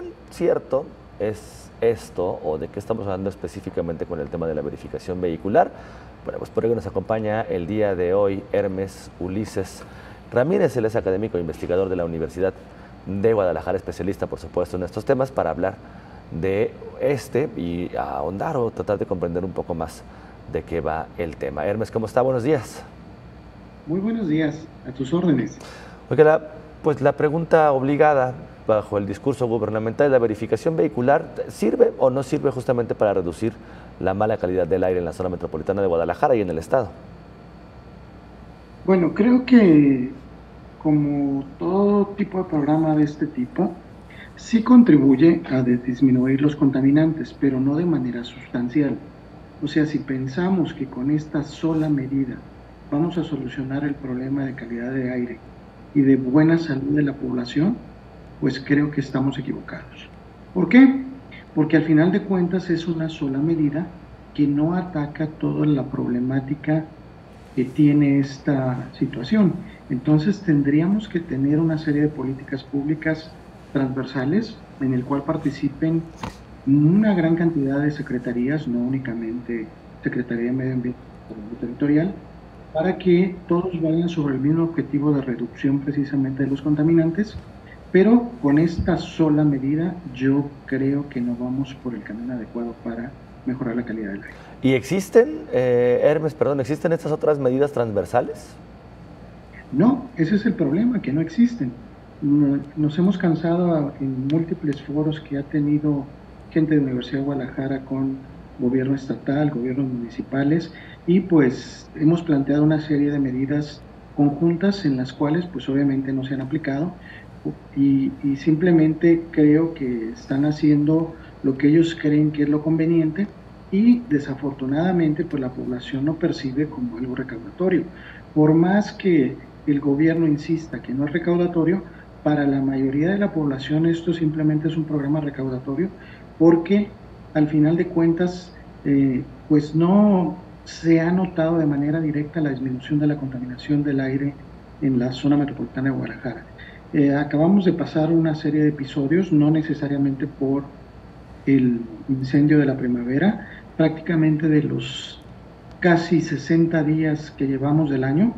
tan cierto es esto, o de qué estamos hablando específicamente con el tema de la verificación vehicular? Bueno, pues por ello nos acompaña el día de hoy Hermes Ulises Ramírez. Él es académico e investigador de la Universidad de Guadalajara, especialista, por supuesto, en estos temas, para hablar de y ahondar o tratar de comprender un poco más de qué va el tema. Hermes, ¿cómo está? Buenos días. Muy buenos días, a tus órdenes. Oiga, pues la pregunta obligada bajo el discurso gubernamental, ¿la verificación vehicular sirve o no sirve justamente para reducir la mala calidad del aire en la zona metropolitana de Guadalajara y en el estado? Bueno, creo que como todo tipo de programa de este tipo, sí contribuye a disminuir los contaminantes, pero no de manera sustancial. O sea, si pensamos que con esta sola medida vamos a solucionar el problema de calidad de aire y de buena salud de la población, pues creo que estamos equivocados. ¿Por qué? Porque al final de cuentas es una sola medida que no ataca toda la problemática que tiene esta situación. Entonces tendríamos que tener una serie de políticas públicas transversales en el cual participen una gran cantidad de secretarías, no únicamente Secretaría de Medio Ambiente y Desarrollo Territorial, para que todos vayan sobre el mismo objetivo de reducción precisamente de los contaminantes, pero con esta sola medida yo creo que no vamos por el camino adecuado para mejorar la calidad del aire. ¿Y existen, Hermes, perdón, existen estas otras medidas transversales? No, ese es el problema, que no existen. Nos hemos cansado en múltiples foros que ha tenido gente de la Universidad de Guadalajara con gobierno estatal, gobiernos municipales, y pues hemos planteado una serie de medidas conjuntas en las cuales pues obviamente no se han aplicado y simplemente creo que están haciendo lo que ellos creen que es lo conveniente y desafortunadamente pues la población lo percibe como algo recaudatorio. Por más que el gobierno insista que no es recaudatorio, para la mayoría de la población esto simplemente es un programa recaudatorio porque al final de cuentas pues no se ha notado de manera directa la disminución de la contaminación del aire en la zona metropolitana de Guadalajara. Acabamos de pasar una serie de episodios, no necesariamente por el incendio de la primavera, prácticamente de los casi 60 días que llevamos del año,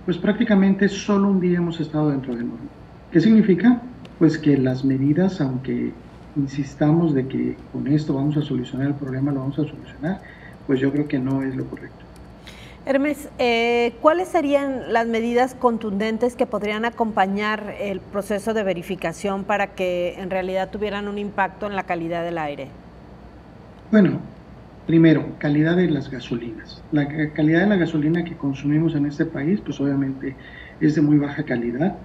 pues prácticamente solo un día hemos estado dentro del horno. ¿Qué significa? Pues que las medidas, aunque insistamos de que con esto vamos a solucionar el problema, lo vamos a solucionar, pues yo creo que no es lo correcto. Hermes, ¿cuáles serían las medidas contundentes que podrían acompañar el proceso de verificación para que en realidad tuvieran un impacto en la calidad del aire? Bueno, primero, calidad de las gasolinas. La calidad de la gasolina que consumimos en este país, pues obviamente es de muy baja calidad,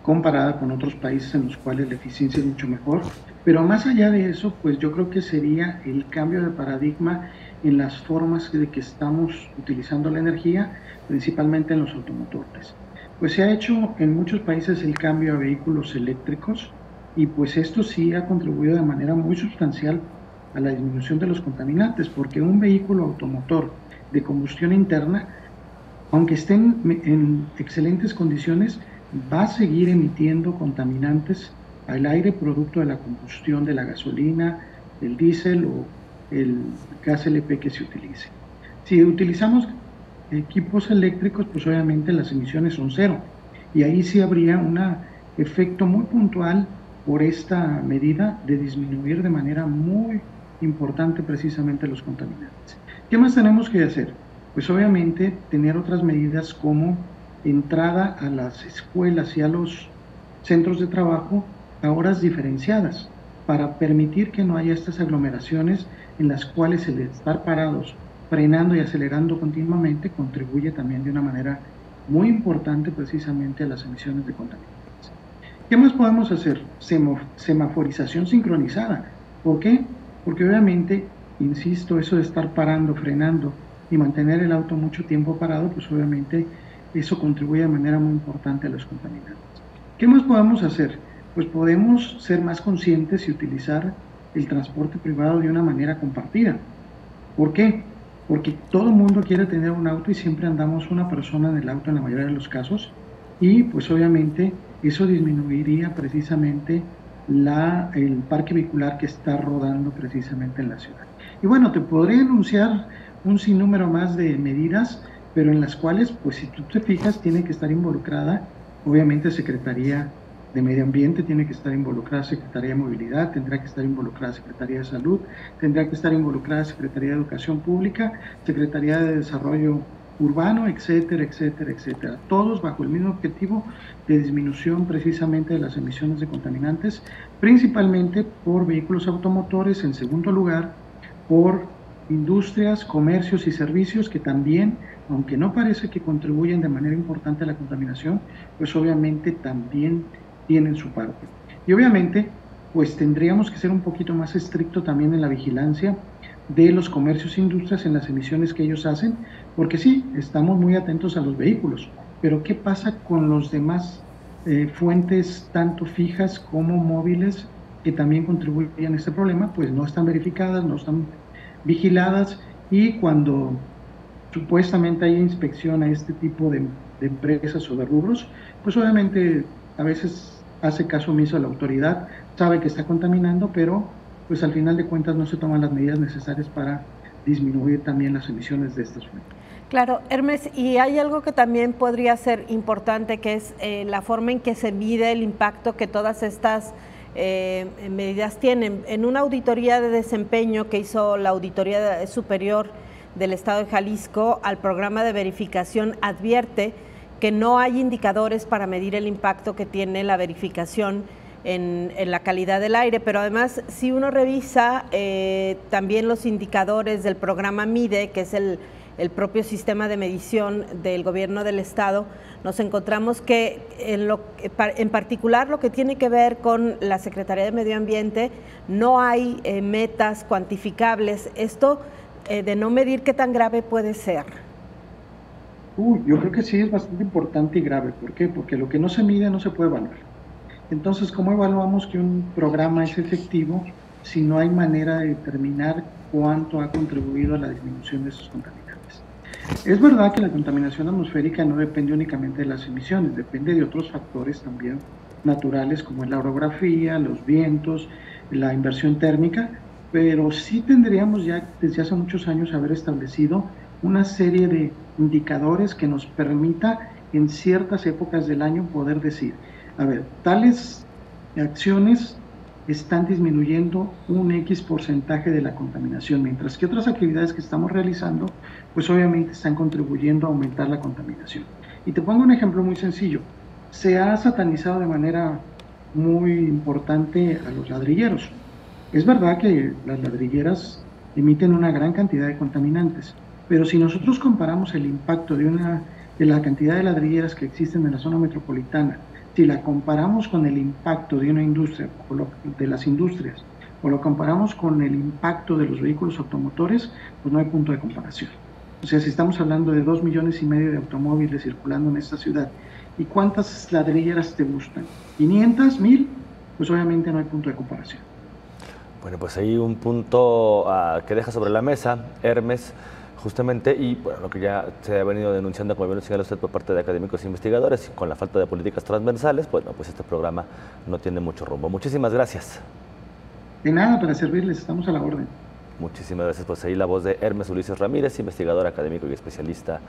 comparada con otros países en los cuales la eficiencia es mucho mejor. Pero más allá de eso, pues yo creo que sería el cambio de paradigma en las formas de que estamos utilizando la energía, principalmente en los automotores. Pues se ha hecho en muchos países el cambio a vehículos eléctricos y pues esto sí ha contribuido de manera muy sustancial a la disminución de los contaminantes, porque un vehículo automotor de combustión interna, aunque esté en excelentes condiciones, va a seguir emitiendo contaminantes al aire producto de la combustión de la gasolina, del diésel o el gas LP que se utilice. Si utilizamos equipos eléctricos, pues obviamente las emisiones son cero. Y ahí sí habría un efecto muy puntual por esta medida de disminuir de manera muy importante precisamente los contaminantes. ¿Qué más tenemos que hacer? Pues obviamente tener otras medidas como entrada a las escuelas y a los centros de trabajo a horas diferenciadas para permitir que no haya estas aglomeraciones en las cuales el estar parados, frenando y acelerando continuamente contribuye también de una manera muy importante precisamente a las emisiones de contaminantes. ¿Qué más podemos hacer? Semaforización sincronizada. ¿Por qué? Porque obviamente, insisto, eso de estar parando, frenando y mantener el auto mucho tiempo parado, pues obviamente eso contribuye de manera muy importante a los contaminantes. ¿Qué más podemos hacer? Pues podemos ser más conscientes y utilizar el transporte privado de una manera compartida. ¿Por qué? Porque todo el mundo quiere tener un auto y siempre andamos una persona en el auto en la mayoría de los casos y pues obviamente eso disminuiría precisamente el parque vehicular que está rodando precisamente en la ciudad. Y bueno, te podría enunciar un sinnúmero más de medidas, pero en las cuales, pues si tú te fijas, tiene que estar involucrada, obviamente, Secretaría de Medio Ambiente, tiene que estar involucrada Secretaría de Movilidad, tendrá que estar involucrada Secretaría de Salud, tendrá que estar involucrada Secretaría de Educación Pública, Secretaría de Desarrollo Urbano, etcétera, etcétera, etcétera. Todos bajo el mismo objetivo de disminución precisamente de las emisiones de contaminantes, principalmente por vehículos automotores, en segundo lugar, por industrias, comercios y servicios que también, aunque no parece que contribuyen de manera importante a la contaminación, pues obviamente también tienen su parte. Y obviamente, pues tendríamos que ser un poquito más estricto también en la vigilancia de los comercios e industrias en las emisiones que ellos hacen, porque sí, estamos muy atentos a los vehículos, pero ¿qué pasa con los demás fuentes, tanto fijas como móviles, que también contribuyen a este problema? Pues no están verificadas, no están vigiladas, y cuando supuestamente hay inspección a este tipo de empresas o de rubros, pues obviamente a veces hace caso omiso a la autoridad, sabe que está contaminando, pero pues al final de cuentas no se toman las medidas necesarias para disminuir también las emisiones de estas fuentes. Claro, Hermes, y hay algo que también podría ser importante, que es la forma en que se mide el impacto que todas estas medidas tienen. En una auditoría de desempeño que hizo la Auditoría Superior del Estado de Jalisco al programa de verificación, advierte que no hay indicadores para medir el impacto que tiene la verificación en la calidad del aire, pero además si uno revisa también los indicadores del programa MIDE, que es el propio sistema de medición del gobierno del estado, nos encontramos que en particular lo que tiene que ver con la Secretaría de Medio Ambiente, no hay metas cuantificables. Esto de no medir, ¿qué tan grave puede ser? Yo creo que sí es bastante importante y grave. ¿Por qué? Porque lo que no se mide no se puede evaluar. Entonces, ¿cómo evaluamos que un programa es efectivo si no hay manera de determinar cuánto ha contribuido a la disminución de esos contaminantes? Es verdad que la contaminación atmosférica no depende únicamente de las emisiones, depende de otros factores también naturales, como la orografía, los vientos, la inversión térmica, pero sí tendríamos ya desde hace muchos años haber establecido una serie de indicadores que nos permita en ciertas épocas del año poder decir, a ver, tales acciones están disminuyendo un X porcentaje de la contaminación, mientras que otras actividades que estamos realizando, pues obviamente están contribuyendo a aumentar la contaminación. Y te pongo un ejemplo muy sencillo. Se ha satanizado de manera muy importante a los ladrilleros. Es verdad que las ladrilleras emiten una gran cantidad de contaminantes, pero si nosotros comparamos el impacto de la cantidad de ladrilleras que existen en la zona metropolitana, si la comparamos con el impacto de una industria, de las industrias, o lo comparamos con el impacto de los vehículos automotores, pues no hay punto de comparación. O sea, si estamos hablando de 2,5 millones de automóviles circulando en esta ciudad, ¿y cuántas ladrilleras te gustan? ¿500, 1,000? Pues obviamente no hay punto de comparación. Bueno, pues ahí un punto que deja sobre la mesa, Hermes, justamente, y bueno, lo que ya se ha venido denunciando, como bien lo señala usted, por parte de académicos e investigadores, con la falta de políticas transversales, bueno, pues este programa no tiene mucho rumbo. Muchísimas gracias. De nada, para servirles, estamos a la orden. Muchísimas gracias. Pues ahí la voz de Hermes Ulises Ramírez, investigador académico y especialista